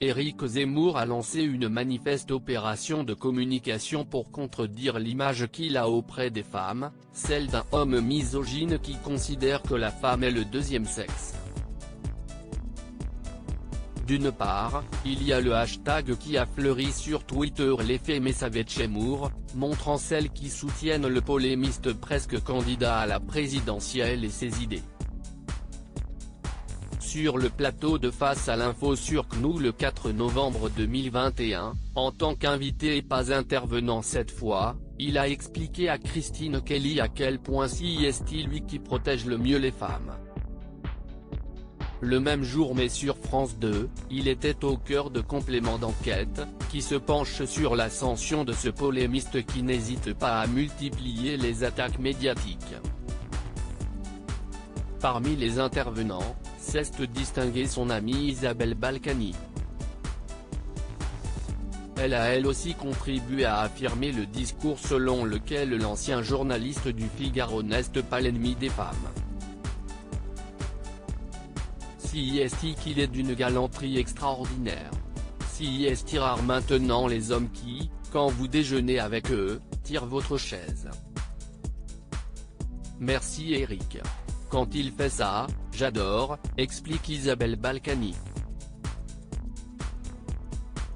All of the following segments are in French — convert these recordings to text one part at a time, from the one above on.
Éric Zemmour a lancé une manifeste opération de communication pour contredire l'image qu'il a auprès des femmes, celle d'un homme misogyne qui considère que la femme est le deuxième sexe. D'une part, il y a le hashtag qui a fleuri sur Twitter les Femmes avec Zemmour, montrant celles qui soutiennent le polémiste presque candidat à la présidentielle et ses idées. Sur le plateau de Face à l'info sur CNews le 4 novembre 2021, en tant qu'invité et pas intervenant cette fois, il a expliqué à Christine Kelly à quel point c'est lui qui protège le mieux les femmes. Le même jour mais sur France 2, il était au cœur de Complément d'enquête, qui se penche sur l'ascension de ce polémiste qui n'hésite pas à multiplier les attaques médiatiques. Parmi les intervenants, s'est distinguée son amie Isabelle Balkany. Elle a elle aussi contribué à affirmer le discours selon lequel l'ancien journaliste du Figaro n'est pas l'ennemi des femmes. C'est qu'il est d'une galanterie extraordinaire. C'est rare maintenant les hommes qui, quand vous déjeunez avec eux, tirent votre chaise. Merci Éric. Quand il fait ça, j'adore, explique Isabelle Balkany.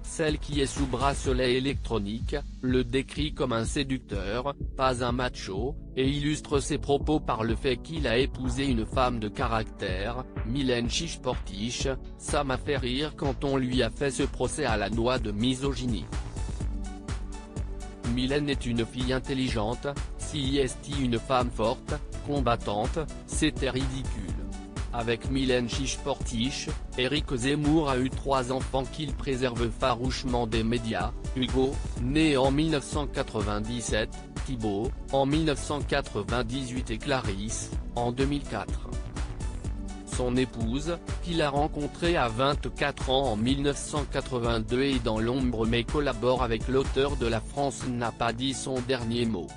Celle qui est sous bracelet électronique, le décrit comme un séducteur, pas un macho, et illustre ses propos par le fait qu'il a épousé une femme de caractère, Mylène Chiche-Portiche. Ça m'a fait rire quand on lui a fait ce procès à la noix de misogynie. Mylène est une fille intelligente, c'est une femme forte, combattante, c'était ridicule. Avec Mylène Chiche-Portiche, Éric Zemmour a eu 3 enfants qu'il préserve farouchement des médias, Hugo, né en 1997, Thibaut, en 1998 et Clarisse, en 2004. Son épouse, qu'il a rencontrée à 24 ans en 1982 est dans l'ombre mais collabore avec l'auteur de La France n'a pas dit son dernier mot.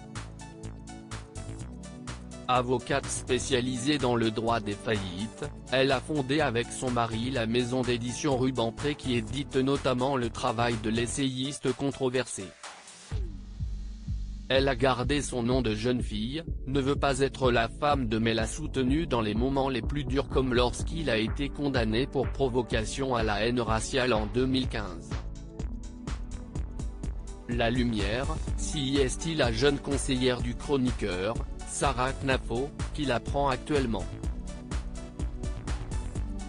Avocate spécialisée dans le droit des faillites, elle a fondé avec son mari la maison d'édition Rubempré qui édite notamment le travail de l'essayiste controversé. Elle a gardé son nom de jeune fille, ne veut pas être la femme de mais l'a soutenu dans les moments les plus durs comme lorsqu'il a été condamné pour provocation à la haine raciale en 2015. La Lumière, c'est la jeune conseillère du chroniqueur, Sarah Knafo, qui la prend actuellement.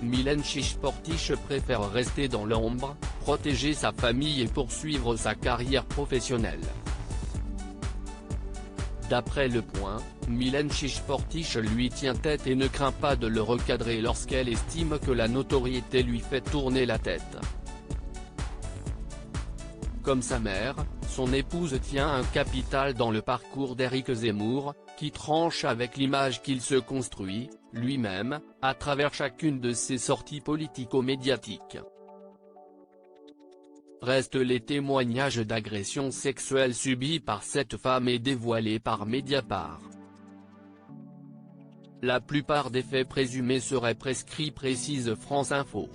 Mylène Chiche-Portiche préfère rester dans l'ombre, protéger sa famille et poursuivre sa carrière professionnelle. D'après Le Point, Mylène Chiche-Portiche lui tient tête et ne craint pas de le recadrer lorsqu'elle estime que la notoriété lui fait tourner la tête. Comme sa mère, son épouse tient un capital dans le parcours d'Éric Zemmour, qui tranche avec l'image qu'il se construit, lui-même, à travers chacune de ses sorties politico-médiatiques. Restent les témoignages d'agressions sexuelles subies par cette femme et dévoilés par Mediapart. La plupart des faits présumés seraient prescrits précise France Info.